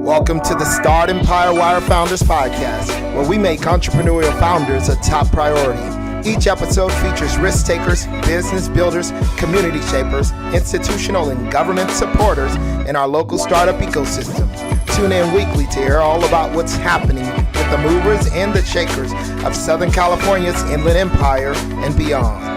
Welcome to the Startempire Wire Founders Podcast, where we make entrepreneurial founders a top priority. Each episode features risk takers, business builders, community shapers, institutional and government supporters in our local startup ecosystem. Tune in weekly to hear all about what's happening with the movers and the shakers of Southern California's Inland Empire and beyond.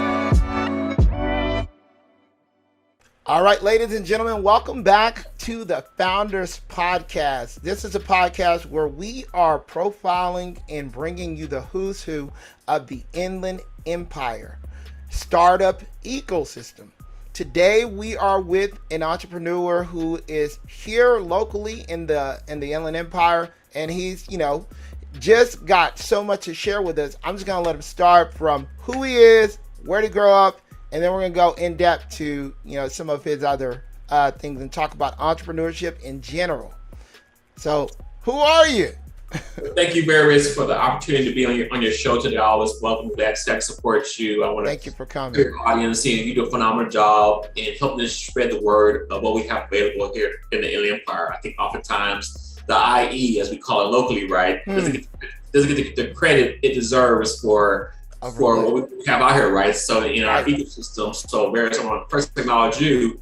All right, ladies and gentlemen, welcome back to the Founders Podcast. This is a podcast where we are profiling and bringing you the who's who of the Inland Empire startup ecosystem. Today, we are with an entrepreneur who is here locally in the Inland Empire, and he's, just got so much to share with us. I'm just going to let him start from who he is, where to grow up, and then we're going to go in depth to, some of his other things and talk about entrepreneurship in general. So, who are you? Thank you very much for the opportunity to be on your show today. I always welcome that to support you. I want to thank you for coming. Your audience, and you do a phenomenal job in helping us spread the word of what we have available here in the Inland Empire. I think oftentimes the IE, as we call it locally, right, doesn't get the credit it deserves for what we have out here, right? So in our ecosystem. So Barry, I want to first acknowledge you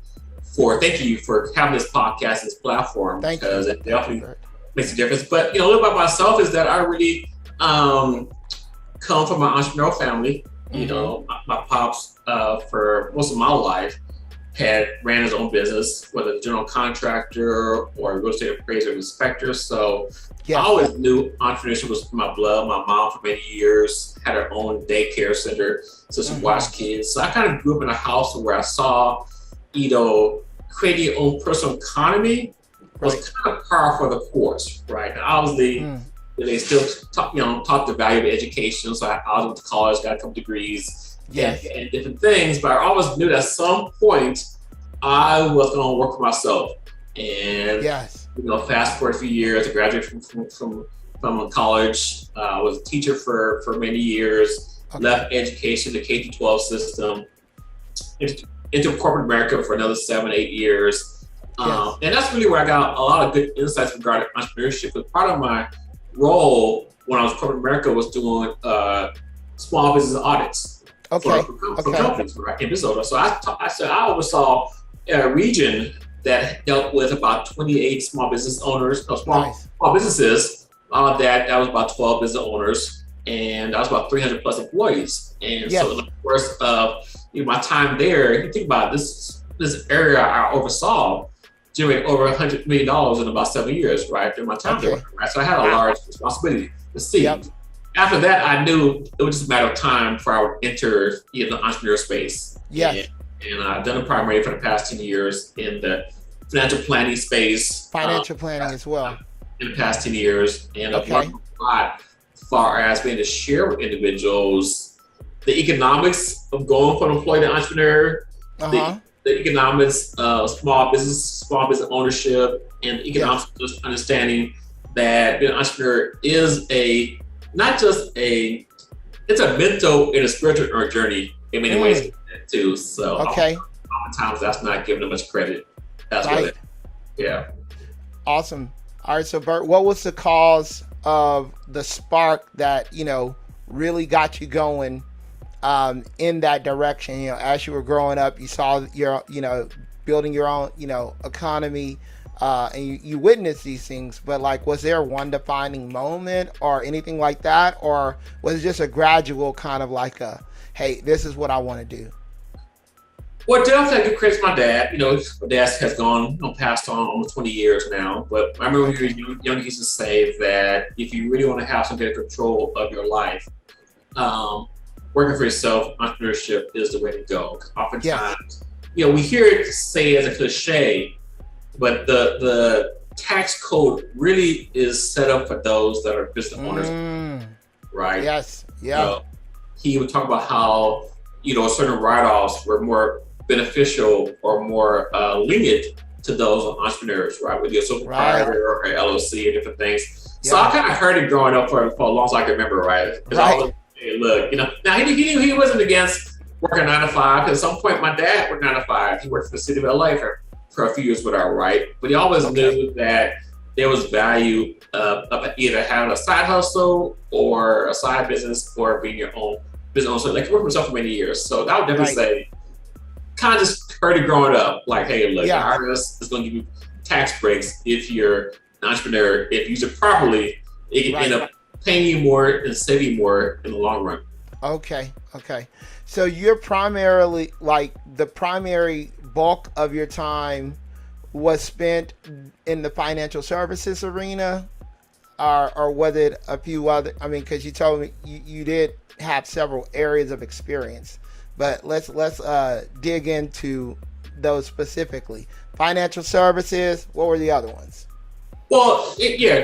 thank you for having this podcast, this platform, because it definitely makes a difference. But a little about myself is that I really come from an entrepreneurial family. My pops for most of my life ran his own business, whether a general contractor or a real estate appraiser and inspector. So I always knew entrepreneurship was in my blood. My mom for many years had her own daycare center, so she watched kids. So I kind of grew up in a house where I saw, creating your own personal economy was kind of par for the course, right? And obviously, they still taught the value of education. So I went to college, got a couple degrees and different things, but I always knew that at some point I was going to work for myself. And fast forward a few years, I graduated from college. I was a teacher for many years. Left education, the K-12 system, into corporate America for another 7-8 years. And that's really where I got a lot of good insights regarding entrepreneurship. But part of my role when I was in corporate America was doing small business audits for companies, right, in Minnesota. So I oversaw a region that dealt with about 28 small business owners, small businesses. That was about 12 business owners, and that was about 300 plus employees. And so in the course of my time there, you think about this area I oversaw generated over $100 million in about 7 years, right, during my time there. Right? So I had a large responsibility to see. After that, I knew it was just a matter of time before I would enter the entrepreneur space. And I've done it primarily for the past 10 years in the financial planning space. Financial planning as well. In the past 10 years. And I've learned a lot as far as being able to share with individuals the economics of going from employee to entrepreneur, the economics of small business ownership, and the economics of just understanding that being an entrepreneur is it's a mental and a spiritual journey in many ways too. So oftentimes that's not given them much credit. That's what Awesome. All right, so Bert, what was the cause of the spark that, really got you going in that direction? As you were growing up, you saw your, building your own, economy, and you witnessed these things, but was there one defining moment or anything like that? Or was it just a gradual kind of hey, this is what I want to do? Well, definitely I give credit to my dad. My dad has passed on almost 20 years now. But I remember when we were young, he used to say that if you really want to have some kind of control of your life, working for yourself, entrepreneurship is the way to go. Oftentimes, we hear it say as a cliche, but the tax code really is set up for those that are business owners, right? Yes, yeah. He would talk about how, certain write-offs were more beneficial or more lenient to those entrepreneurs, right? With your sole proprietor or LLC and different things. So I kind of heard it growing up for as long as I can remember, right? Look, now he wasn't against working 9 to 5, because at some point my dad worked 9 to 5. He worked for the city of LA for a few years with our right, but he always knew that there was value of either having a side hustle or a side business or being your own business owner. So like working for yourself for many years. So I would definitely say, kind of just heard it growing up, like, hey, look, the IRS is going to give you tax breaks if you're an entrepreneur. If you use it properly, it can end up paying you more and saving you more in the long run. Okay. So you're primarily, like, the primary bulk of your time was spent in the financial services arena, or was it a few other? I mean, because you told me you did have several areas of experience, but let's dig into those specifically. Financial services. What were the other ones? Well,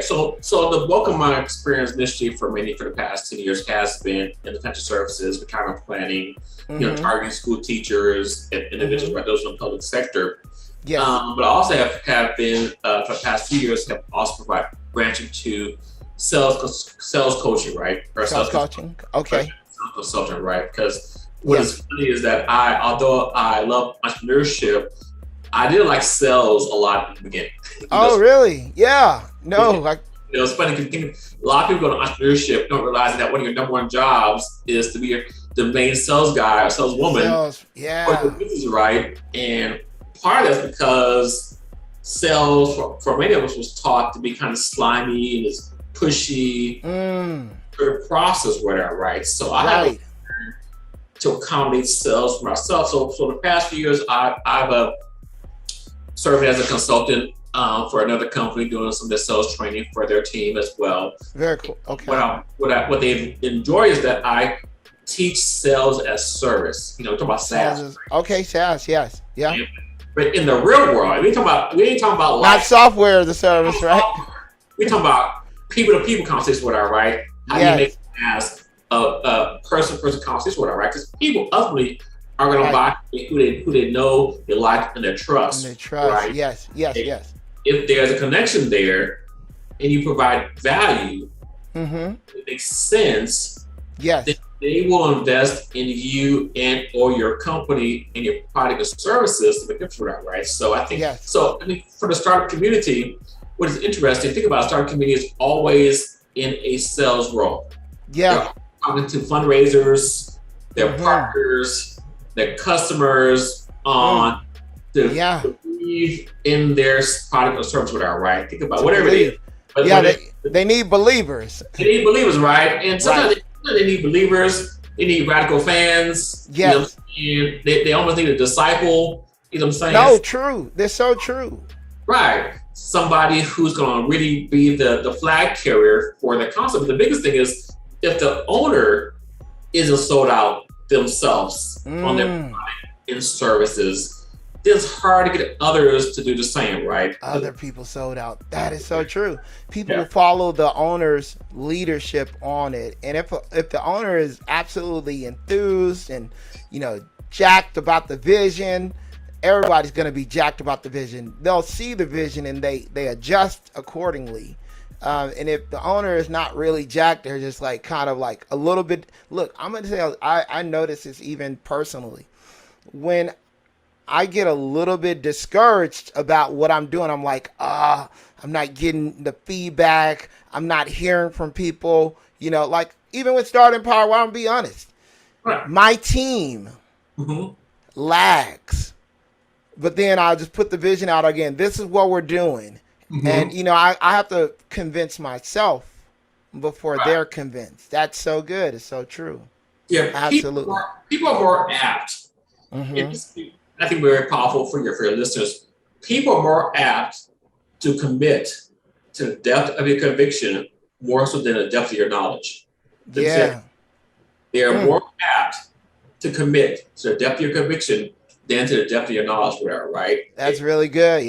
So the bulk of my experience initially for the past 10 years has been in the financial services, retirement planning, targeting school teachers and individuals, right? Those in the public sector. Yeah. But I also have been for the past few years have also branching to sales coaching, right? Or sales coaching. Okay. Sales consultant, right? Because what is funny is that although I love entrepreneurship, I didn't like sales a lot in the beginning. Oh, really? Yeah. No. It's funny because a lot of people go to entrepreneurship don't realize that one of your number one jobs is to be the main sales guy or saleswoman. Sales. Yeah. Or the business, right? And part of that's because sales for many of us was taught to be kind of slimy and it's pushy process, whatever, right? So I had to learn to accommodate sales for myself. So the past few years, I've serving as a consultant for another company, doing some of the sales training for their team as well. Very cool. Okay. What they enjoy is that I teach sales as service. Talk about SaaS. Okay, SaaS. Yes. Yeah. But in the real world, we ain't talking about not software as a service, right? We talking about people-to-people conversation with our right. How do you make as a person-to-person conversation with our right? Because people ultimately are going to buy who they know, they like, and they trust. Right? Yes. If there's a connection there, and you provide value, it makes sense. Yes. Then they will invest in you and or your company and your product or services to make difference for that, right? So I think for the startup community, what is interesting, think about startup community is always in a sales role. Yeah. They're talking to fundraisers, their partners, their customers on to believe in their product or service, whatever, right? Think about whatever it is. But they need believers. They need believers, right? And sometimes they need believers. They need radical fans. Yes. They almost need a disciple. You know what I'm saying? No, true. They're so true. Right. Somebody who's going to really be the flag carrier for the concept. But the biggest thing is if the owner isn't sold out themselves on their product and services, then it's hard to get others to do the same, right? Other people sold out. That is so true. People follow the owner's leadership on it. And if the owner is absolutely enthused and, jacked about the vision, everybody's going to be jacked about the vision. They'll see the vision and they adjust accordingly. And if the owner is not really jacked, they're just like kind of like a little bit. Look, I'm going to say I notice this even personally. When I get a little bit discouraged about what I'm doing, I'm like, I'm not getting the feedback. I'm not hearing from people. Like even with Startempire, well, I'm going to be honest. Right. My team lags. But then I'll just put the vision out again. This is what we're doing. And, I have to convince myself before they're convinced. That's so good. It's so true. Yeah, absolutely. People are more apt. I think very powerful for your listeners. People are more apt to commit to the depth of your conviction more so than the depth of your knowledge. They are more apt to commit to the depth of your conviction than to the depth of your knowledge, whatever, right? That's really good,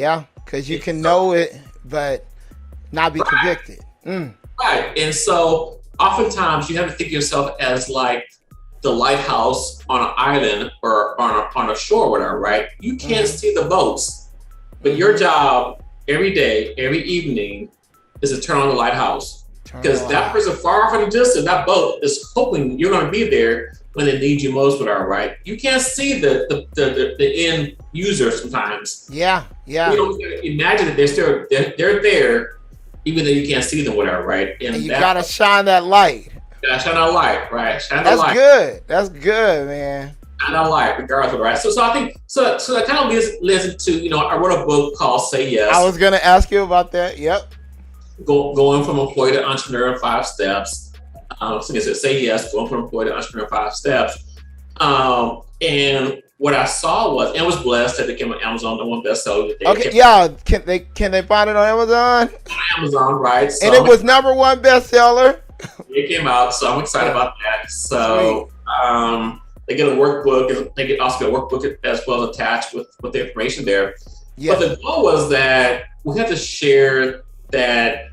because you can know it, but not be convicted. Right, and so oftentimes you have to think of yourself as like the lighthouse on an island or on a shore, whatever, right? You can't see the boats, but your job every day, every evening, is to turn on the lighthouse. Because that person far off in the distance, that boat is hoping you're going to be there when they need you most, whatever, right? You can't see the end user sometimes. Yeah. You don't imagine that they're there even though you can't see them, whatever, right? And you gotta shine that light. Yeah, shine that light, right? Shine That's the light. good. That's good, man. Shine that light, regardless of, right? So I think so that kind of leads into, I wrote a book called Say Yes. I was gonna ask you about that. Yep. Going from employee to entrepreneur in 5 steps. So it says Say Yes, going from employee to entrepreneur in 5 steps. And what I saw was, and was blessed that it became an Amazon #1 bestseller. Okay, yeah. Can they find it on Amazon? On Amazon, right? So and it was #1 bestseller. It came out, so I'm excited about that. So they get a workbook. They also get a workbook as well as attached with the information there. Yeah. But the goal was that we had to share that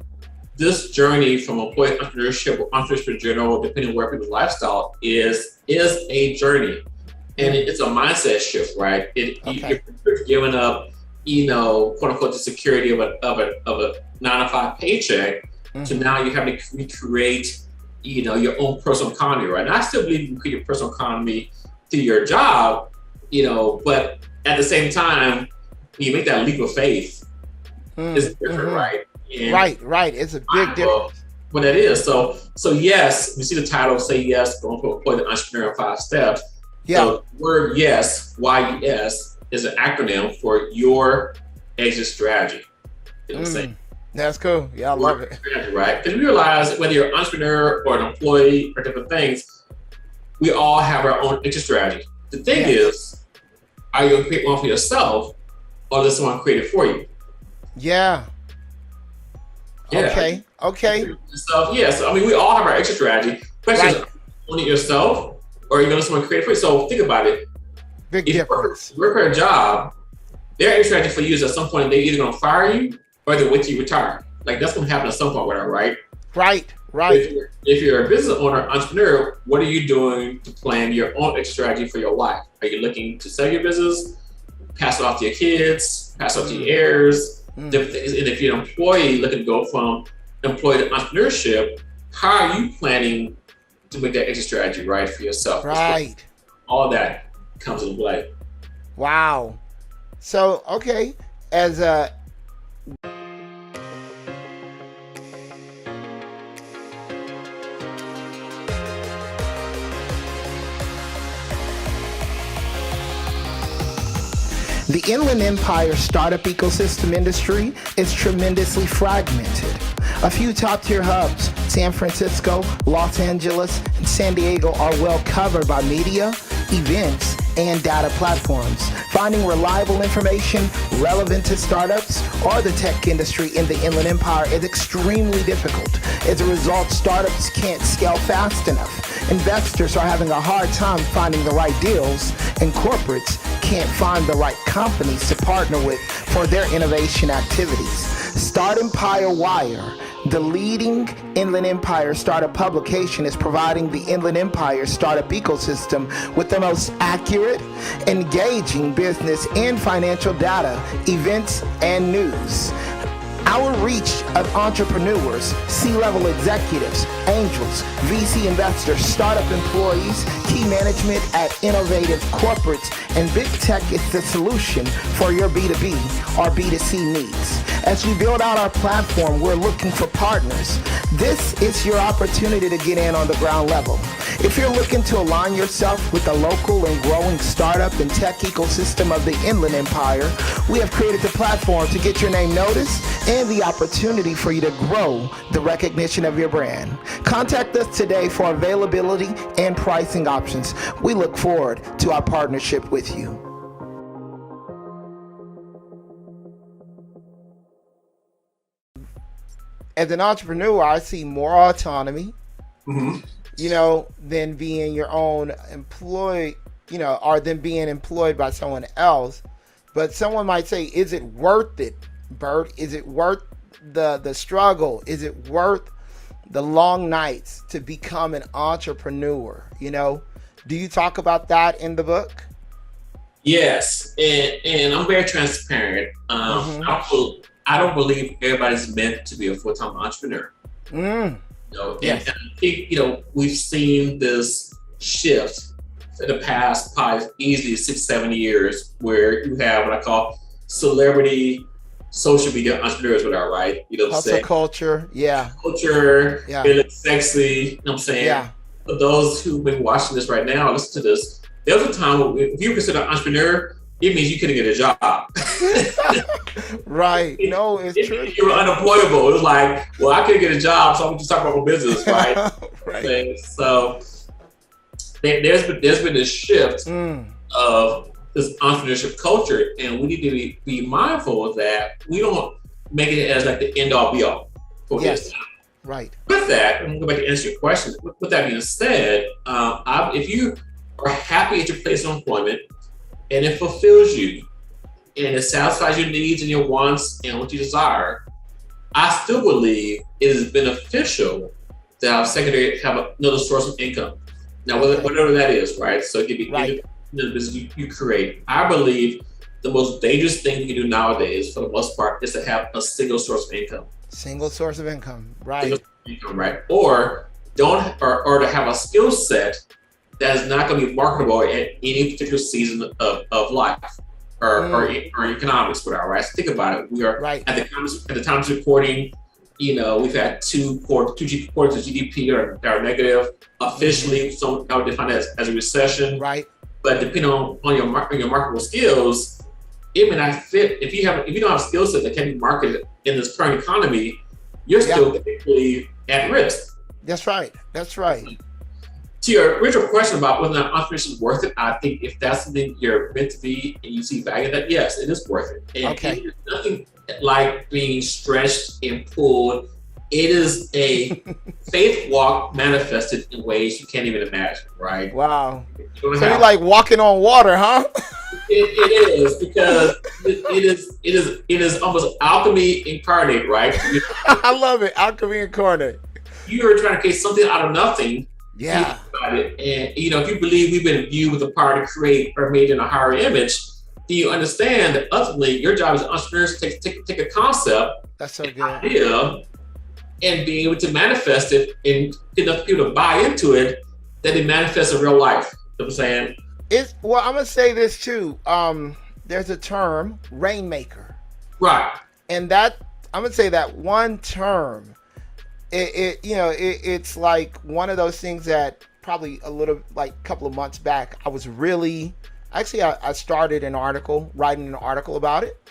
this journey from employee entrepreneurship or entrepreneurship in general, depending on where people's lifestyle is a journey. And it's a mindset shift, right? You're giving up, quote unquote, the security of a 9-to-5 paycheck to now you have to recreate, your own personal economy, right? And I still believe you can create your personal economy through your job, but at the same time, when you make that leap of faith, it's different, right? And right. It's a big difference. What that is. So yes, you see the title, Say Yes, going from employee to entrepreneur in 5 steps. Yeah. So the word yes, YES, is an acronym for your exit strategy. That's cool. Yeah, I love it. Right? Because we realize whether you're an entrepreneur or an employee or different things, we all have our own exit strategy. The thing is, are you going to create one for yourself or does someone create it for you? Yeah. Okay. So we all have our exit strategy. Question is, are you doing it yourself or are you going to someone create it for you? So think about it. Big difference. If you work for a job, their exit strategy for you is at some point they're either going to fire you or they're wait till you retire. Like that's going to happen at some point, whatever, right? Right. If you're a business owner, entrepreneur, what are you doing to plan your own exit strategy for your life? Are you looking to sell your business, pass it off to your kids, pass it off to your heirs? And if you're an employee looking to go from employee to entrepreneurship, how are you planning to make that exit strategy right for yourself? Right. All that comes into play. Wow. So, okay, as a The Inland Empire startup ecosystem industry is tremendously fragmented. A few top-tier hubs, San Francisco, Los Angeles, and San Diego, are well covered by media, events, and data platforms. Finding reliable information relevant to startups or the tech industry in the Inland Empire is extremely difficult. As a result, startups can't scale fast enough. Investors are having a hard time finding the right deals, and corporates can't find the right companies to partner with for their innovation activities. Startempire Wire, the leading Inland Empire startup publication, is providing the Inland Empire startup ecosystem with the most accurate, engaging business and financial data, events, and news. Our reach of entrepreneurs, C-level executives, angels, VC investors, startup employees, key management at innovative corporates, and big tech is the solution for your B2B or B2C needs. As we build out our platform, we're looking for partners. This is your opportunity to get in on the ground level. If you're looking to align yourself with the local and growing startup and tech ecosystem of the Inland Empire, we have created the platform to get your name noticed and the opportunity for you to grow the recognition of your brand. Contact us today for availability and pricing options. We look forward to our partnership with you. As an entrepreneur, I see more autonomy, than being your own employee, or than being employed by someone else. But someone might say, is it worth it, Bert? Is it worth the struggle? Is it worth the long nights to become an entrepreneur? Do you talk about that in the book? Yes, and I'm very transparent. I don't believe everybody's meant to be a full-time entrepreneur. Yes. And I think, we've seen this shift in the past probably easily 6-7 years where you have what I call celebrity social media entrepreneurs with our right. You know what I'm Hustle saying? culture. Yeah. Culture, Yeah. it looks sexy. You know what I'm saying? Yeah. For those who've been watching this right now, listen to this. There was a time when if you consider an entrepreneur, it means you couldn't get a job. Right. No, it's true. You were unemployable. It was like, well, I couldn't get a job, so I'm just talking about my business, right? Right. So there's been this shift of this entrepreneurship culture, and we need to be mindful of that. We don't make it as like the end all be all for Yes. this. Right. With that, I'm going to go back to answer your question. With that being said, if you are happy at your place of employment and it fulfills you and it satisfies your needs and your wants and what you desire, I still believe it is beneficial to have another source of income. Now, whatever that is, right? So it could be the business you create. I believe the most dangerous thing you can do nowadays, for the most part, is to have a single source of income. Single source of income, right? Or to have a skill set that is not going to be marketable at any particular season of life or economics. Whatever, right? So think about it. We are at the time of recording. You know, we've had two quarters of GDP are negative officially. So I would define it as a recession. Right. But depending on your marketable skills, it may not fit. If you don't have skill set that can be marketed in this current economy, you're still technically at risk. That's right. To your original question about whether or not entrepreneurship is worth it, I think if that's something you're meant to be and you see value in that, yes, it is worth it. And there's nothing like being stretched and pulled. It is a faith walk manifested in ways you can't even imagine, right? Wow. So you're like walking on water, huh? It is, because it is almost alchemy incarnate, right? I love it. Alchemy incarnate. You're trying to create something out of nothing. Yeah. And if you believe we've been viewed with the power to create or made in a higher image, do you understand that ultimately your job as an entrepreneur is to take a concept, that's so good, idea, and being able to manifest it and get enough people to buy into it that it manifests in real life. You know what I'm saying? I'm gonna say this too. There's a term, rainmaker. Right. And that I'm gonna say that one term, it's like one of those things that probably a couple of months back, I started writing an article about it,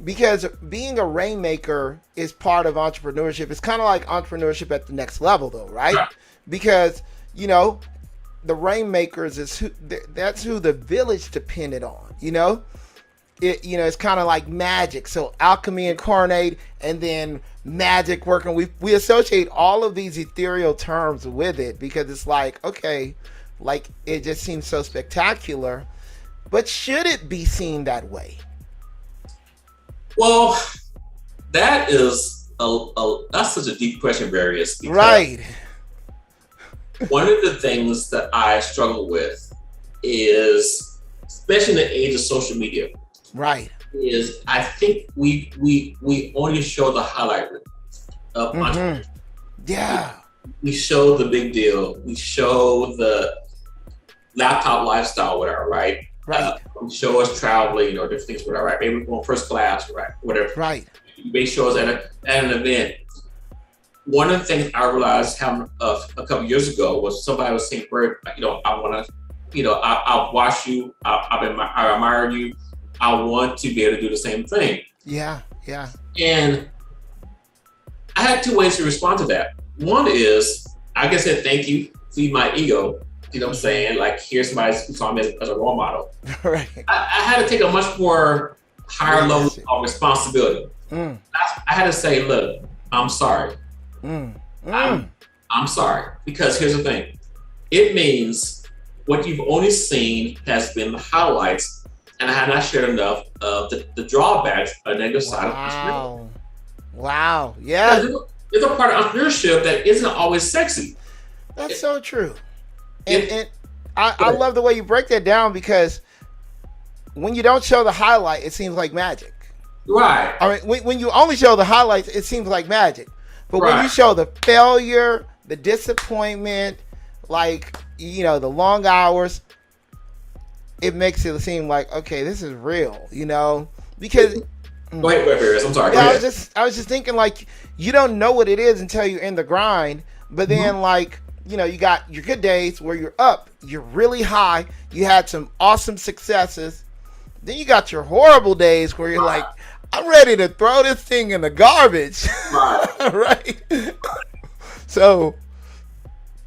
because being a rainmaker is part of entrepreneurship. It's kind of like entrepreneurship at the next level though, right? Yeah. Because, the rainmakers that's who the village depended on, it's kind of like magic. So alchemy incarnate, and then magic working. We associate all of these ethereal terms with it because it's like, okay, like it just seems so spectacular, but should it be seen that way? Well, that is that's such a deep question, Various. Right. One of the things that I struggle with is, especially in the age of social media, right, is I think we only show the highlight reel of entrepreneurship. Yeah. We show the big deal. We show the laptop lifestyle, whatever, right? Right. We show us traveling or different things, whatever, right? Maybe we're going first class, right? Whatever. Right. You may show us at an event. One of the things I realized happened a couple years ago was somebody was saying, Bert, I want to, I'll watch you. I admire you. I want to be able to do the same thing. Yeah. And I had two ways to respond to that. One is, I guess, said thank you, feed my ego. You know what I'm saying? Like, here's somebody who saw me as a role model. Right. I had to take a much more higher level of responsibility. I had to say, look, I'm sorry. I'm sorry, because here's the thing. It means what you've only seen has been the highlights, and I have not shared enough of the drawbacks or negative side of entrepreneurship. Wow. Yeah. There's a part of entrepreneurship that isn't always sexy. That's so true. And I love the way you break that down, because when you don't show the highlight, it seems like magic. Right. I mean, when you only show the highlights, it seems like magic. But when you show the failure, the disappointment, like, the long hours, it makes it seem like, okay, this is real, because Go ahead, Barris. I'm sorry. Yeah, Go ahead. I was just thinking like you don't know what it is until you're in the grind. But then like you know you got your good days where you're up, you're really high, you had some awesome successes. Then you got your horrible days where you're like, I'm ready to throw this thing in the garbage. Right. Right. So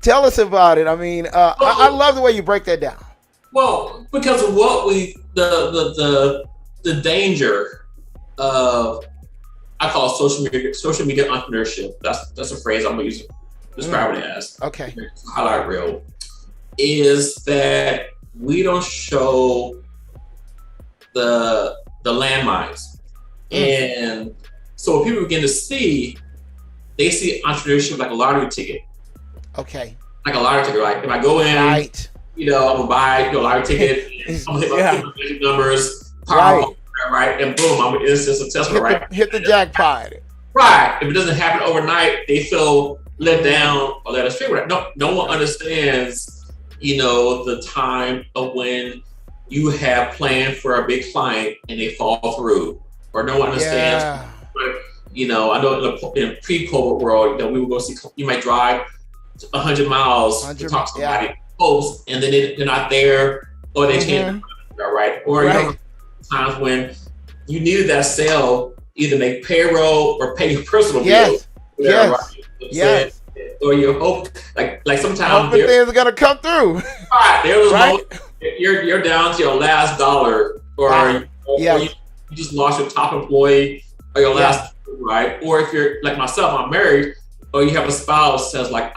tell us about it. I mean, I love the way you break that down. Well, because of what the danger of, I call it social media entrepreneurship. That's a phrase I'm gonna use to describe it as. Okay. Highlight reel is that we don't show the landmines, and so when people begin to see, they see entrepreneurship like a lottery ticket. Okay. Like a lottery ticket, right? If I go in, right, I'm gonna buy a lottery ticket, I'm gonna hit my magic numbers, power, right, and boom, I'm instant successful, right? Hit the jackpot. Right. If it doesn't happen overnight, they feel let down or let astray. No one understands, the time of when you have planned for a big client and they fall through, or no one understands. Yeah. I know in pre-COVID world, we would go see. You might drive 100 miles to talk to somebody, post, and then they're not there, or they change, right? Or times when you needed that sale, either make payroll or pay your personal bills. Yes. Or you hope, like sometimes things are gonna come through. Right. There's a moment you're down to your last dollar, or you just lost your top employee, or your last right. Or if you're like myself, I'm married, or you have a spouse that's like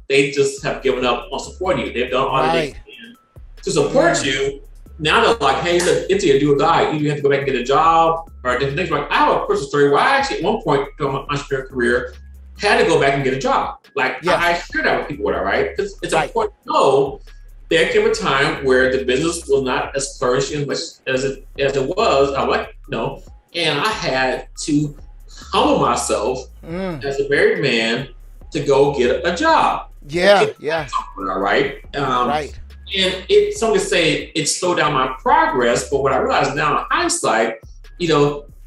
they just have given up on supporting you. They've done all they can to support you. Now they're like, hey, look, it's a do or die. Either you have to go back and get a job or different things. Like, I have a personal story where I actually at one point during my entrepreneurial career had to go back and get a job. Like I share that with people, right? Because it's important to know there came a time where the business was not as flourishing as it was. I like and I had to humble myself as a married man to go get a job. Right. And some would say it slowed down my progress, but what I realized now in hindsight,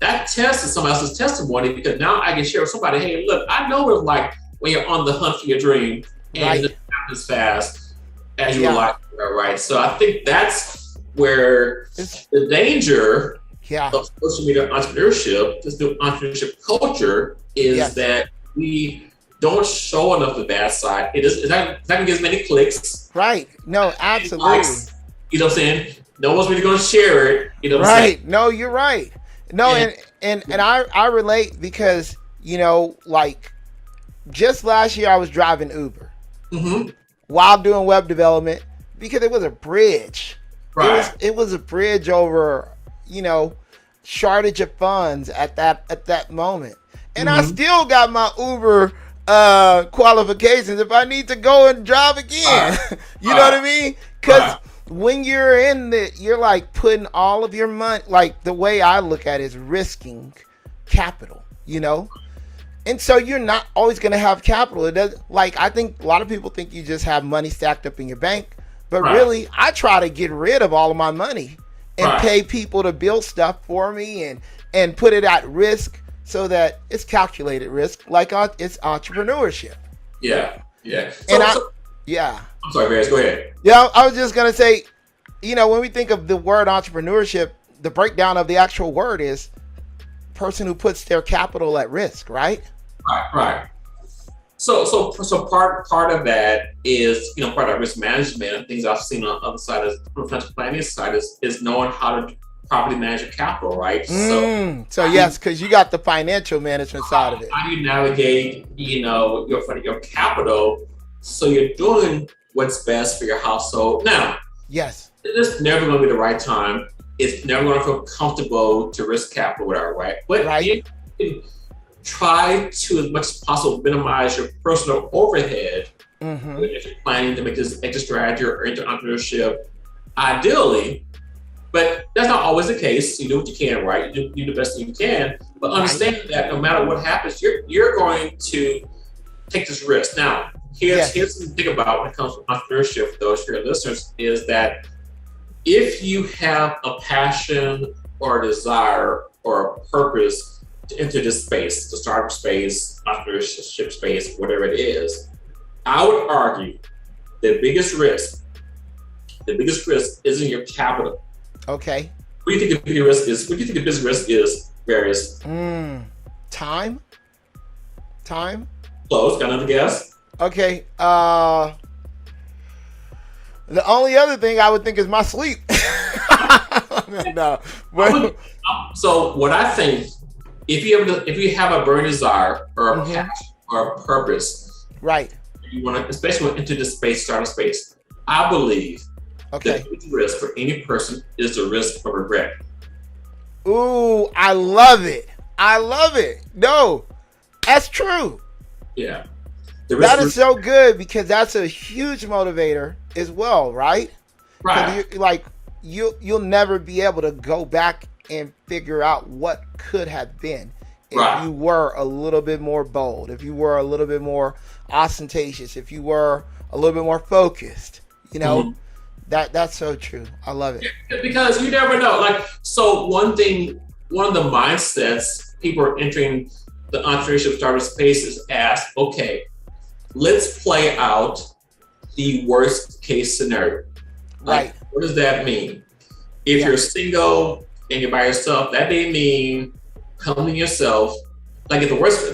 that test is someone else's testimony, because now I can share with somebody, hey, look, I know what it's like when you're on the hunt for your dream and it's not as fast as you would like, right? So I think that's where the danger of social media entrepreneurship, this new entrepreneurship culture, is that we don't show enough the bad side. It's not going to get as many clicks. Right. No, absolutely. Likes, what I'm saying? No one's really going to share it. What I'm saying? No, you're right. No, and I relate because, like just last year I was driving Uber while doing web development because it was a bridge. Right. It was a bridge over, shortage of funds at that moment. And I still got my Uber qualifications if I need to go and drive again. You know what I mean? Because when you're you're like putting all of your money, like the way I look at it is risking capital, and so you're not always going to have capital. It does, like, I think a lot of people think you just have money stacked up in your bank, but really I try to get rid of all of my money and pay people to build stuff for me and put it at risk so that it's calculated risk, like it's entrepreneurship. Yeah. I'm sorry, Barris, go ahead. Yeah, I was just going to say, when we think of the word entrepreneurship, the breakdown of the actual word is person who puts their capital at risk, right? Right. So part of that is, part of risk management and things I've seen on the other side, from the financial planning side, is knowing how to properly manage your capital, right? So yes, because you got the financial management side of it. How do you navigate, your capital so you're doing what's best for your household? Now, it's never going to be the right time. It's never going to feel comfortable to risk capital, whatever, right? But you can try to, as much as possible, minimize your personal overhead if you're planning to make this exit strategy or into entrepreneurship, ideally. But that's not always the case. You do what you can, right? You do the best you can. But understand that no matter what happens, you're going to take this risk. Now, here's something to think about when it comes to entrepreneurship for those of your listeners, is that if you have a passion or a desire or a purpose to enter this space, the startup space, entrepreneurship space, whatever it is, I would argue the biggest risk isn't your capital. Okay. What do you think the biggest risk is? What do you think the biggest risk is, Various? Time? Close, got another guess? Okay. The only other thing I would think is my sleep. No. But, so what I think, if you have a burning desire or a passion or a purpose, right, you want to, especially when into this space, start a space, I believe the biggest risk for any person is the risk of regret. Ooh, I love it. No, that's true. Yeah. That is so good, because that's a huge motivator as well, right? Right. You'll never be able to go back and figure out what could have been if you were a little bit more bold, if you were a little bit more ostentatious, if you were a little bit more focused. You know, that's so true. I love it. Yeah, because you never know. So one of the mindsets people are entering the entrepreneurship startup space is ask, okay, let's play out the worst case scenario. Right. What does that mean? If you're single and you're by yourself, that may mean humbling yourself. If the worst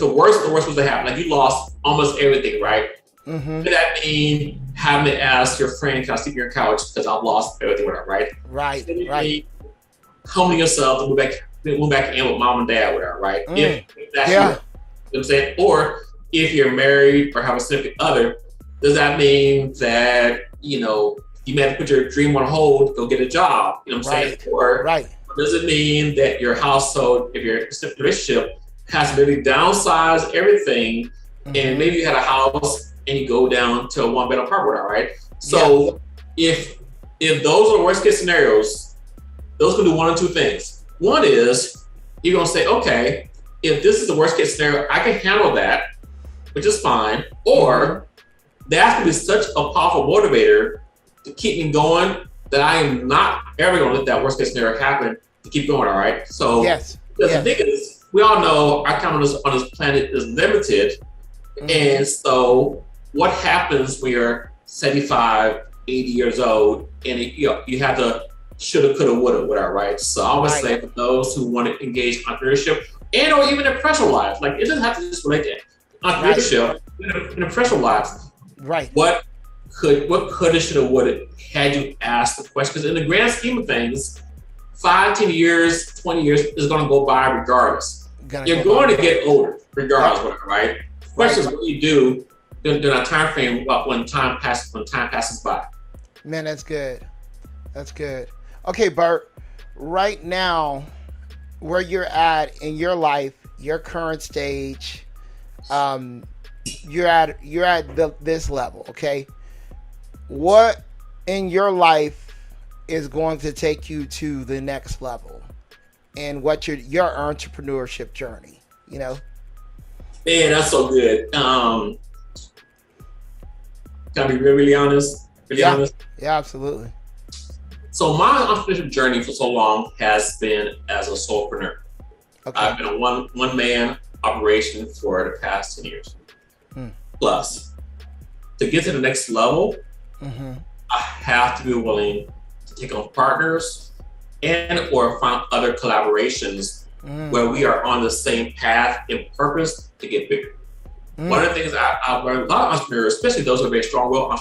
was to happen, you lost almost everything, right? Does that mean having to ask your friend, can I sleep on your couch because I've lost everything, whatever, right? Right. Humbling yourself to move back in with mom and dad, whatever, right? If that's you know what I'm saying? Or if you're married or have a significant other, does that mean that, you may have to put your dream on hold, go get a job, you know what I'm saying? Or does it mean that your household, if you're in a relationship, has to really downsize everything, and maybe you had a house and you go down to a one-bedroom apartment, right? So if those are the worst case scenarios, those can do one of two things. One is you're gonna say, okay, if this is the worst case scenario, I can handle that, which is fine. Or that's gonna be such a powerful motivator to keep me going that I am not ever gonna let that worst case scenario happen to keep going, all right? So the thing is, we all know our time on this planet is limited. And so what happens when you're 75, 80 years old and you have to shoulda, coulda, woulda, whatever, right? So I would say for those who want to engage in entrepreneurship and or even in personal life, it doesn't have to just relate to entrepreneurship, in a personal life. Right. What coulda, shoulda, woulda, had you asked the question? Because in the grand scheme of things, 5, 10 years, 20 years is going to go by regardless. You're going to get older regardless, whatever, right? The question is what you do during a time frame when time passes by. Man, that's good. Okay, Bert, right now, where you're at in your life, your current stage, you're at this level, okay? What in your life is going to take you to the next level, and what's your entrepreneurship journey, Man, that's so good. Can I be really honest? Honest? Yeah, absolutely. So my entrepreneurship journey for so long has been as a solopreneur. Okay. I've been a one-man operation for the past 10 years. Plus, to get to the next level, I have to be willing to take on partners and or find other collaborations where we are on the same path in purpose to get bigger. One of the things I've learned, a lot of entrepreneurs, especially those who are very strong-willed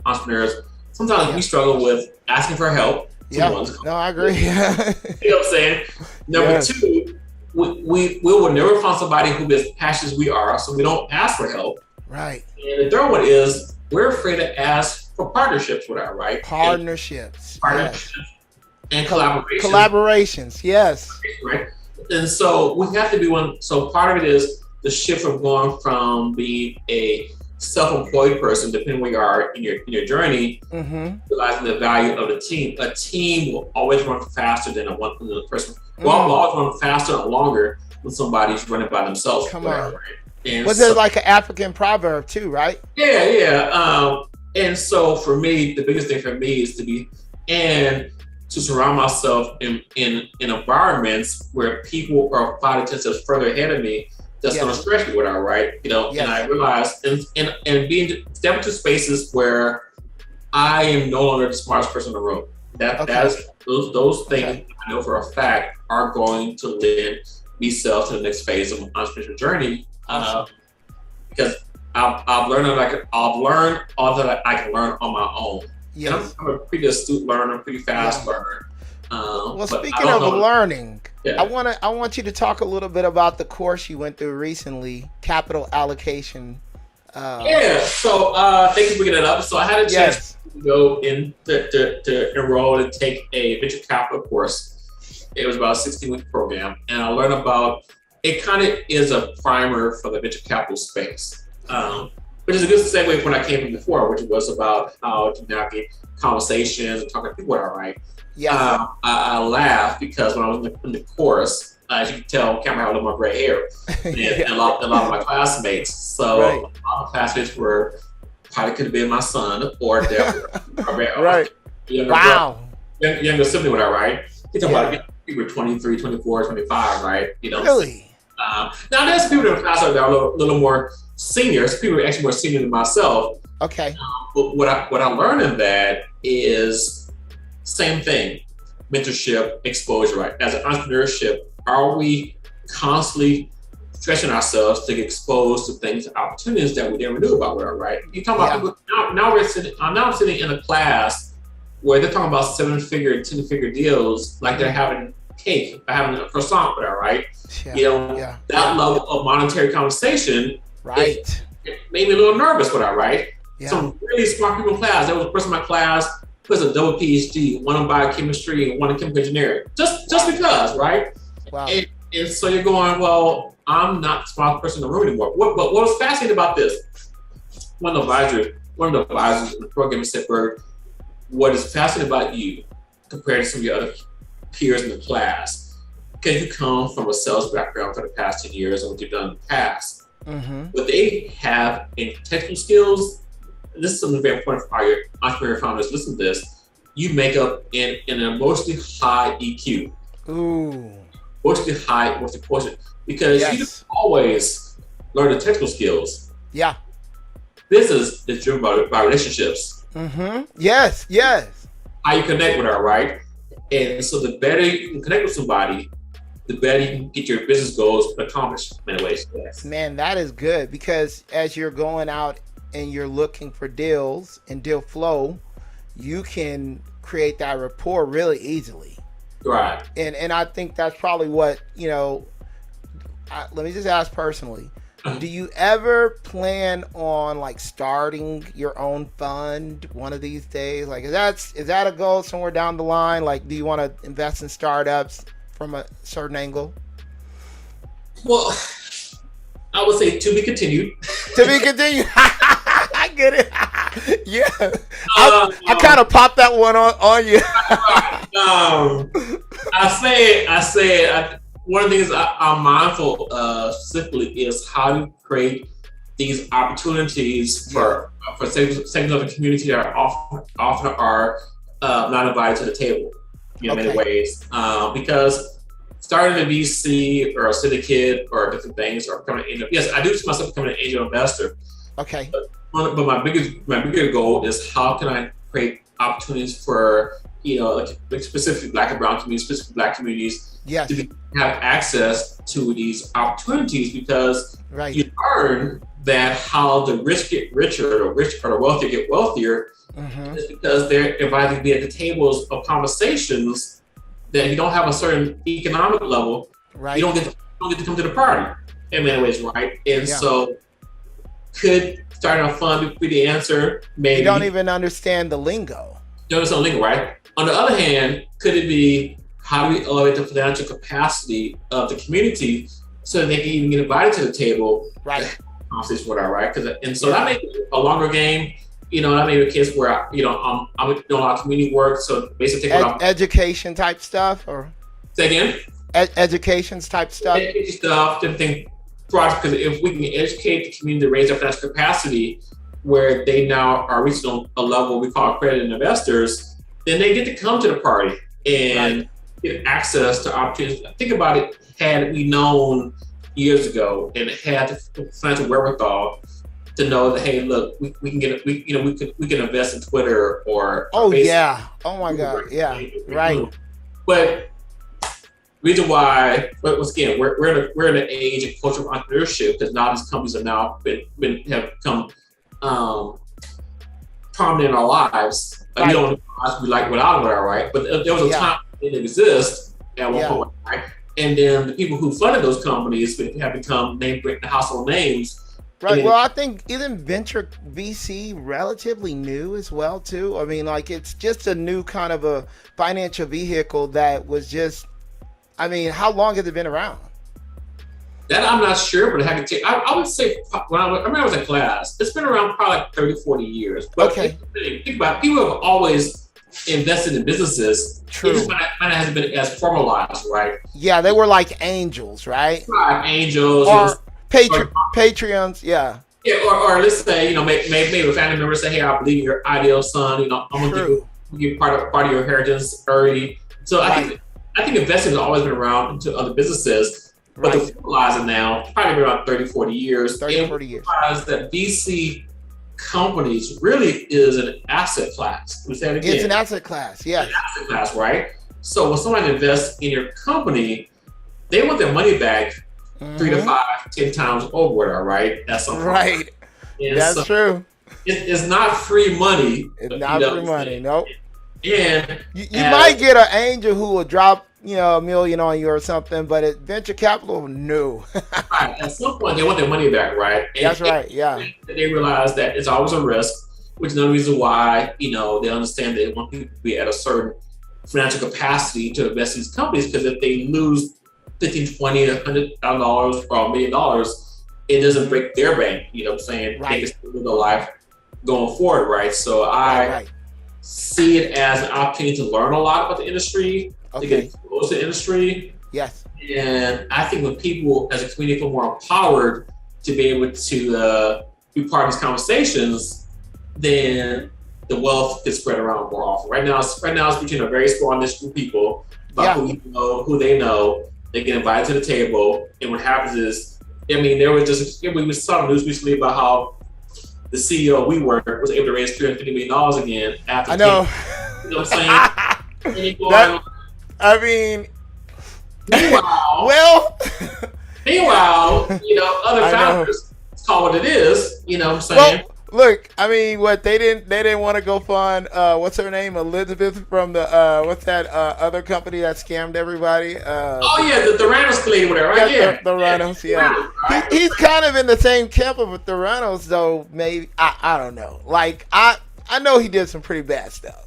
entrepreneurs, sometimes we struggle with asking for help. No, I agree. You know what I'm saying? Number two, we will never find somebody who is passionate as we are, so we don't ask for help. Right. And the third one is we're afraid to ask for partnerships with our, right? Partnerships. And collaborations. Collaborations, yes. Right. And so we have to be one. So part of it is the shift of going from being a self-employed person, depending where you are in your journey, realizing the value of the team. A team will always run faster than one person. Will always run faster and longer when somebody's running by themselves. Come on. Right? And was it like an African proverb too, right? Yeah. And so for me, the biggest thing for me is to be, and to surround myself in environments where people are 5 to 10 steps further ahead of me. That's going to stretch me, whatever, right? You know, and I realized, and being step into spaces where I am no longer the smartest person in the room. Those things I know for a fact are going to lend me self to the next phase of my entrepreneurial journey. Because I've learned all that I can learn on my own. Yes. And I'm a pretty astute learner, pretty fast learner. Well, speaking of learning, I want you to talk a little bit about the course you went through recently, capital allocation. So thank you for bringing that up. So I had a chance to go in to enroll and take a venture capital course. It was about a 16-week program, and I learned about, it kind of is a primer for the venture capital space. Which is a good segue from when I came from before, which was about how to navigate conversations and talking to people, right? Yeah. I laugh because when I was in the course, as you can tell, Cameron had a little more gray hair and a lot of my classmates. So a lot of classmates probably could have been my son or their younger sibling, whatever, right? You're talking about people 23, 24, 25, right? You know, really? Now there's people in the class that are a little more seniors. People are actually more senior than myself. Okay. But what I learned in that is same thing, mentorship, exposure, right? As an entrepreneurship, are we constantly stretching ourselves to get exposed to things, opportunities that we never knew about, right? You talk about people, now I'm sitting in a class where they're talking about 7-figure and 10-figure deals like they're having cake, having a croissant, whatever, right? You know, that level of monetary conversation, it made me a little nervous, whatever, right? Some really smart people in class. There was a person in my class who has a double PhD, one in biochemistry and one in chemical engineering, just because, right? Wow. And so you're going, well, I'm not the smartest person in the room anymore. But what was fascinating about this? One of the advisors in the program said, Bert, what is fascinating about you compared to some of your other peers in the class, because you come from a sales background for the past 10 years and what you've done in the past. What they have in technical skills, this is something very important for our entrepreneur founders. Listen to this. You make up in an emotionally high EQ. Ooh. Emotionally high emotional quotient. Because you don't always learn the technical skills. Yeah. Business is driven by relationships. Yes. How you connect with her, right? And so the better you can connect with somebody, the better you can get your business goals accomplished in many ways. Yes. Man, that is good, because as you're going out and you're looking for deals and deal flow, you can create that rapport really easily. Right. And I think that's probably what, you know, let me just ask personally, do you ever plan on like starting your own fund one of these days? Like, is that a goal somewhere down the line? Like, do you want to invest in startups from a certain angle? Well, I would say to be continued. To be continued. I get it. Yeah. I kind of popped that one on you. I say one of the things I'm mindful of specifically is how to create these opportunities for segments of the community that often are not invited to the table in many ways. Because starting a VC or a syndicate or different things or becoming an angel. Yes, I do see myself becoming an angel investor. Okay. But my bigger goal is how can I create opportunities for, you know, like specific Black and Brown communities, specific Black communities, to have access to these opportunities, because you learn that how the rich get richer, or the wealthier get wealthier, is because they're invited to be at the tables of conversations that if you don't have a certain economic level, you don't get to come to the party in many ways, right? And so could starting a fund be the answer? Maybe. You don't even understand the lingo. You don't understand the lingo, right? On the other hand, could it be how do we elevate the financial capacity of the community so that they can even get invited to the table? Right. Conversation with our right, and so that may be a longer game. You know, that may be a case where I'm doing a lot of community work. So basically, education type stuff, or say again, educations type stuff. Education stuff, different thing. Because if we can educate the community to raise their financial capacity, where they now are reaching a level we call accredited investors, then they get to come to the party and get access to opportunities. Think about it. Had we known years ago and had the financial wherewithal to know that, hey, look, we can get we can invest in Twitter or Facebook. Yeah, oh my God, yeah, right. But reason why, but once again, we're in an age and culture of entrepreneurship because now these companies have now have become prominent in our lives. We don't be like without it, right? But there was a time it didn't exist at one point, right? And then the people who funded those companies have become household names. Right. Well, I think isn't venture VC relatively new as well too? I mean, like it's just a new kind of a financial vehicle that was just. I mean, how long has it been around? That I'm not sure, but I would say when I was in class, it's been around probably like 30, 40 years. But think about it, people have always invested in businesses. True. It just might not have been as formalized, right? Yeah, they were like angels, right? Right, angels. Or Patreons, yeah. Yeah, or let's say, maybe a family member say, hey, I believe in your ideal son, I'm going to give you part of your inheritance early. So I think investing has always been around into other businesses, but the formalizing now, probably been around 30, 40 years. 30, 40 years. That VC companies really is an asset class. We say it again. It's an asset class, yes. It's an asset class, right? So when somebody invests in your company, they want their money back 3 to 5, 10 times over, right? That's something. Right. That's true. It's not free money. It's not free money, nope. And you might get an angel who will drop, $1 million on you or something, but at venture capital, no. Right. At some point, they want their money back, right? That's right. Yeah. They realize that it's always a risk, which is another reason why they understand they want people to be at a certain financial capacity to invest in these companies, because if they lose $15, $20, $100,000 or $1 million, it doesn't break their bank. You know what I'm saying? Right. They can still live their life going forward, right? So I see it as an opportunity to learn a lot about the industry, to get exposed to the industry. Yes. And I think when people as a community feel more empowered to be able to be part of these conversations, then the wealth gets spread around more often. Right now it's between a very small niche group of people, about who they know. They get invited to the table, and what happens is, we saw the news recently about how the CEO of WeWork was able to raise $350 million again after. I know. You know what I'm saying? Meanwhile, other founders call what it is. You know what I'm saying? Well, look, they didn't want to go fund what's her name, Elizabeth from the what's that other company that scammed everybody? The Theranos lady, whatever, right? Yeah, Theranos, yeah. Right. He's kind of in the same camp with Theranos, though. Maybe I don't know. Like I know he did some pretty bad stuff.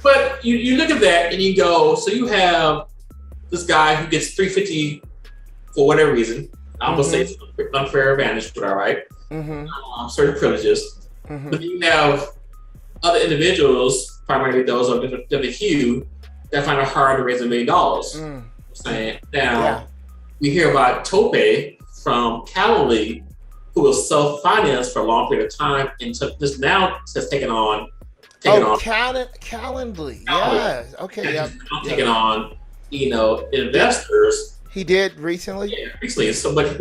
But you look at that and you go, so you have this guy who gets $350 for whatever reason. I'm gonna say it's an unfair advantage, but all right. Certain privileges, but then you have other individuals, primarily those of the hue, that find it hard to raise $1 million. Now, we hear about Tope from Calendly, who was self-financed for a long period of time, and just now has taken on. Calendly, yes, okay, yeah. Taking on, investors. He did recently. Yeah, recently. So, but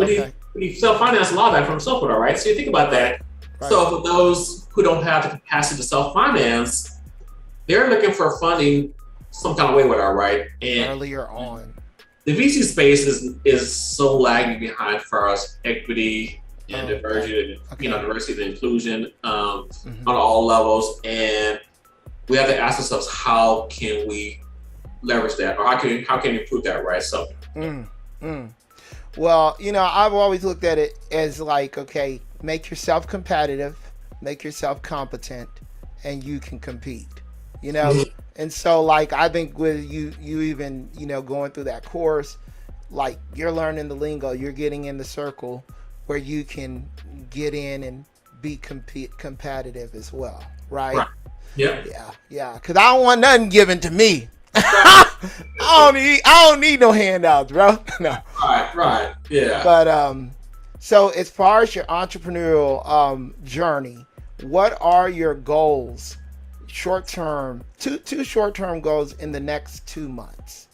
he self-financed a lot of that for himself, all right? So you think about that. Right. So for those who don't have the capacity to self-finance, they're looking for funding some kind of way with it, right? And earlier on, the VC space is so lagging behind as far as equity and diversity, diversity and inclusion on all levels. And we have to ask ourselves, how can we leverage that, or how can we improve that, right? So. Well, I've always looked at it as like, okay, make yourself competitive, make yourself competent, and you can compete, And so, like, I think with you even, going through that course, like, you're learning the lingo, you're getting in the circle where you can get in and be competitive as well, right? Yeah. Yeah. Because I don't want nothing given to me. I don't need no handouts, bro. No. Right. Yeah. But so as far as your entrepreneurial journey, what are your goals short term, two short term goals in the next 2 months?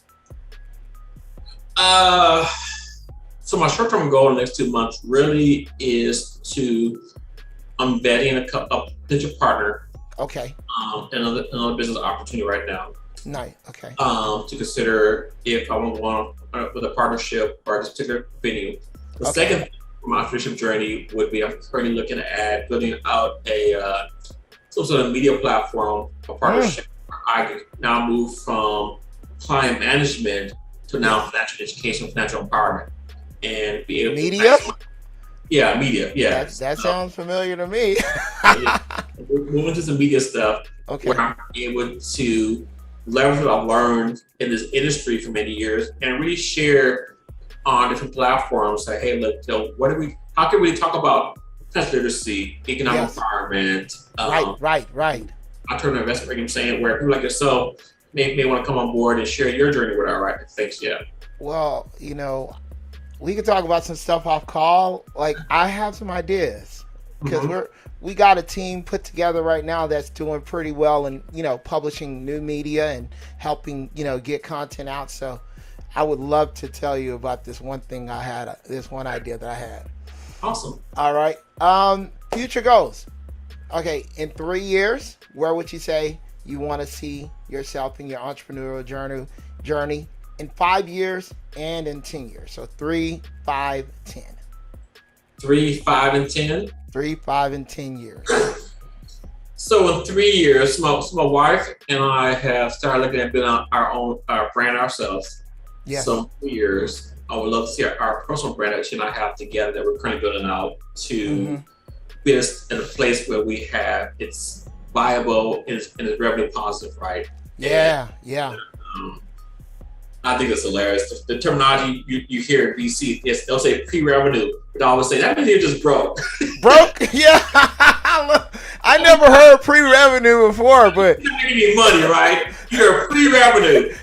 So my short-term goal in the next 2 months really is I'm vetting a potential partner. Okay. Another business opportunity right now. Nice. Okay. To consider if I want to go on with a partnership or this particular venue. The second thing for my entrepreneurship journey would be I'm currently looking at building out some sort of media platform or partnership where I can now move from client management to now financial education, financial empowerment, and be able media. Media. Yeah, that sounds familiar to me. Moving to some media stuff where I'm able to leverage what I've learned in this industry for many years and really share on different platforms. Say, hey, look, how can we talk about financial literacy, economic empowerment, right. Alternative investment, I'm saying, where people like yourself may want to come on board and share your journey with our right things. Yeah. Well, we could talk about some stuff off call. Like, I have some ideas because we got a team put together right now that's doing pretty well in, publishing new media and helping, get content out. So I would love to tell you about this one thing I had, this one idea that I had. Awesome. All right. Future goals. Okay. In 3 years, where would you say you want to see yourself in your entrepreneurial journey? In 5 years and in 10 years. So 3, 5, 10. 3, 5, and 10? 3, 5, and 10 years. So in 3 years, my wife and I have started looking at building our brand ourselves. Yes. So in 3 years, I would love to see our personal brand that she and I have together that we're currently building out to be in a place where it's viable and it's revenue positive, right? Yeah. I think it's hilarious. The terminology you hear in VC, they'll say pre-revenue, but I always say that means you're just broke. Broke? Yeah. I never heard pre-revenue before, but you're not making any money, right? You're pre-revenue.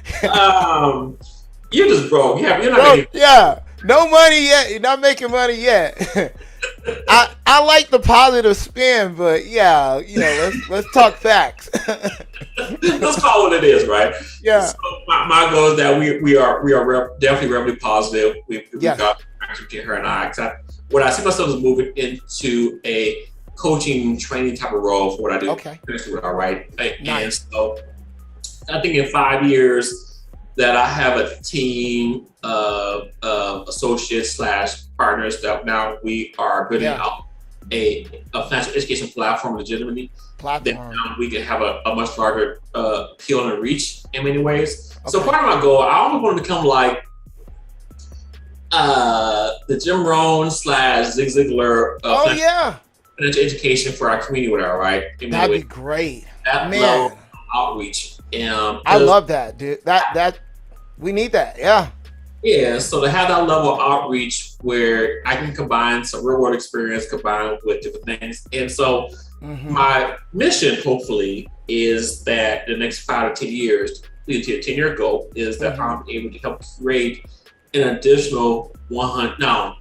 You're just broke. You're not broke. Yeah. No money yet. You're not making money yet. I like the positive spin, but yeah, let's talk facts. Let's call it what it is, right? Yeah. So my goal is that we are definitely revenue positive. We've got between her and I. What I see myself is moving into a coaching, training type of role for what I do. Okay. All right. Nice. And so I think in 5 years that I have a team of associates / partners that now we are building out a financial education platform legitimately. That now we can have a much larger appeal and reach in many ways. Okay. So part of my goal, I always want to become like the Jim Rohn / Zig Ziglar financial education for our community, whatever, right? That'd be great. That level of outreach. I love that, dude. That we need that. Yeah. Yeah, so to have that level of outreach where I can combine some real world experience combined with different things. And so my mission, hopefully, is that the next 5 to 10 years, leading to a 10-year goal, is that I'm able to help create an additional 100. Now,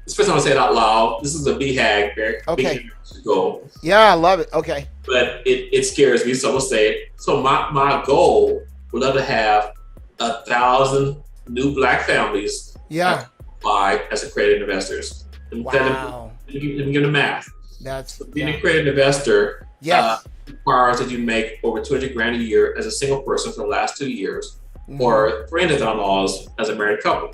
it's the first time I say it out loud. This is a BHAG, okay. Goal. Yeah, I love it. Okay. But it scares me, so we'll say it. So my goal would love to have 1,000 new Black families apply as accredited investors. Wow. Let me give the math. That's being an accredited investor requires that you make over $200,000 a year as a single person for the last 2 years, or $300,000 as a married couple.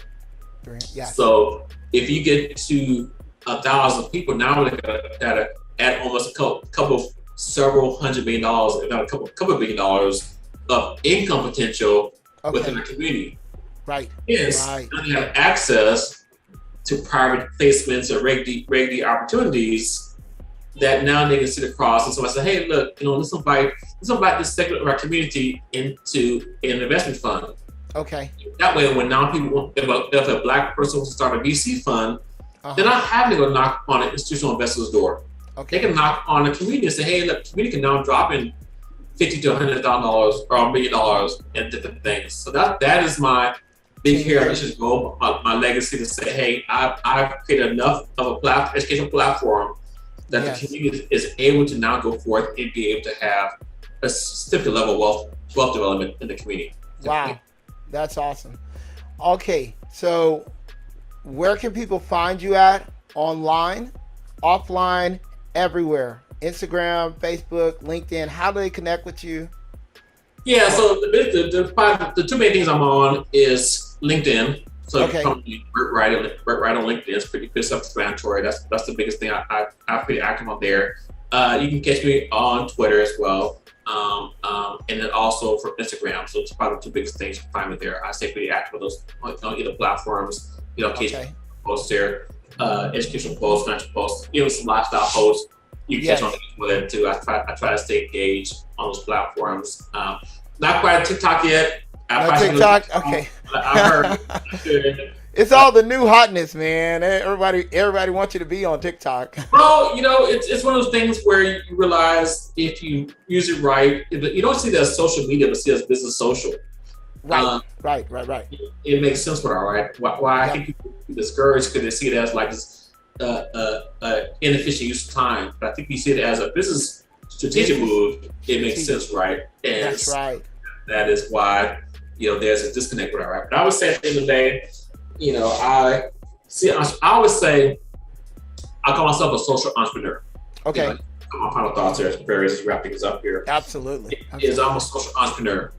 So if you get to 1,000 people, now we're at almost several $100 million, if not a couple $1 billion of income potential within the community. Right. Yes. Now you have access to private placements or Reg D opportunities that now they can sit across. And so I say, hey, look, let's invite this segment of our community into an investment fund. Okay. That way, when now people, if a Black person wants to start a VC fund, they're not having to go knock on an institutional investor's door. Okay. They can knock on the community and say, hey, look, the community can now drop in $50,000 to $100,000 or $1 million in different things. So that is my big heritage goal, my legacy, to say, hey, I've created enough of a educational platform that the community is able to now go forth and be able to have a significant level of wealth development in the community. Wow, that's awesome. Okay, so where can people find you at? Online, offline, everywhere? Instagram, Facebook, LinkedIn. How do they connect with you? Yeah, so the two main things I'm on is LinkedIn. So Bert Wright on LinkedIn is pretty good, self-explanatory. That's the biggest thing. I'm pretty active on there. You can catch me on Twitter as well, and then also from Instagram. So it's probably the two biggest things you can find me there. I stay pretty active on those on either platforms. Occasionally posts there, educational posts, financial posts, even some lifestyle posts. You can catch on with it too. I try to stay engaged on those platforms. Not quite on TikTok yet. No TikTok? Okay. I heard. It's all the new hotness, man. Everybody wants you to be on TikTok. Well, it's one of those things where you realize if you use it right, you don't see it as social media, but see it as business social. Right. It makes sense for all right. Why I think people get discouraged because they see it as like this inefficient use of time. But I think you see it as a business strategic move. It makes sense, right? And that's right. That is why there's a disconnect with all right. But I would say at the end of the day, I always say I call myself a social entrepreneur. Okay. My final thoughts here, as wrap things up here. Absolutely. I'm a social entrepreneur,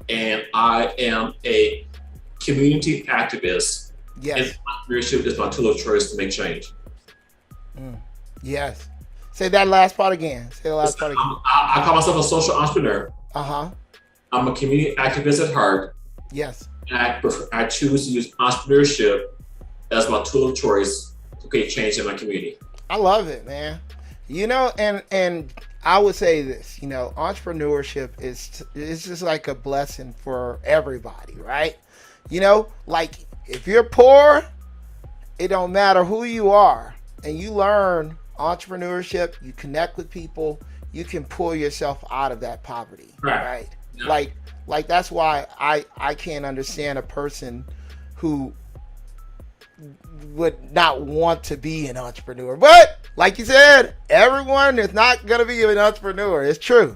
and I am a community activist. Yes. And entrepreneurship is my tool of choice to make change. Yes. Say that last part again. I call myself a social entrepreneur. I'm a community activist at heart. Yes. And I choose to use entrepreneurship as my tool of choice to create change in my community. I love it, man. And I would say this, entrepreneurship is just like a blessing for everybody, right? Like if you're poor, it don't matter who you are, and you learn entrepreneurship, you connect with people, you can pull yourself out of that poverty, right? Yeah. Like that's why I can't understand a person who would not want to be an entrepreneur. But like you said, everyone is not going to be an entrepreneur. It's true.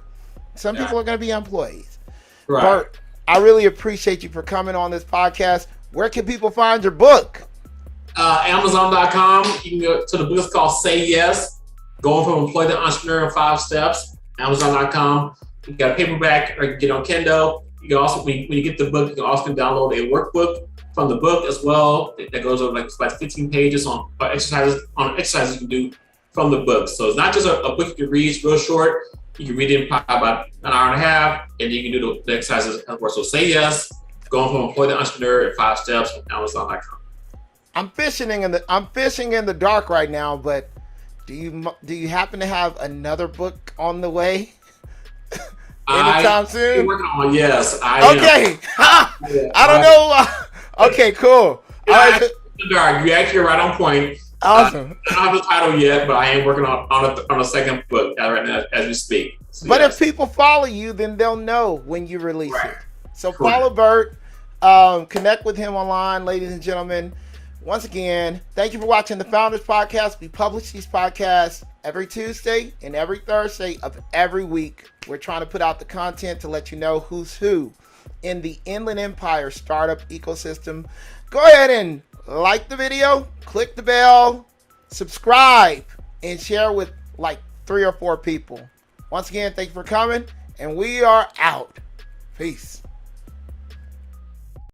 Some people are going to be employees. Right. Bert, I really appreciate you for coming on this podcast. Where can people find your book? Amazon.com. You can go to the book. It's called Say Yes, Going from Employee to Entrepreneur in 5 Steps. Amazon.com. You got a paperback, or you can get on Kindle. You can also, when you get the book, you can also download a workbook from the book as well. That goes over like 15 pages on exercises you can do from the book. So it's not just a book you can read. It's real short. You can read it in probably about an hour and a half, and you can do the exercises as well. So Say Yes, Going from Employee to Entrepreneur in 5 Steps on Amazon.com. I'm fishing in the dark right now, but do you happen to have another book on the way? Anytime soon? Yes, okay. I don't know. Okay, cool. You actually right on point. Awesome. I don't have the title yet, but I am working on a second book right now as we speak. So, but if people follow you, then they'll know when you release it. So Correct. Follow Bert. Connect with him online, ladies and gentlemen. Once again, thank you for watching the Founders Podcast. We publish these podcasts every Tuesday and every Thursday of every week. We're trying to put out the content to let you know who's who in the Inland Empire startup ecosystem. Go ahead and like the video, click the bell, subscribe, and share with like 3 or 4 people. Once again, thank you for coming, and we are out. Peace.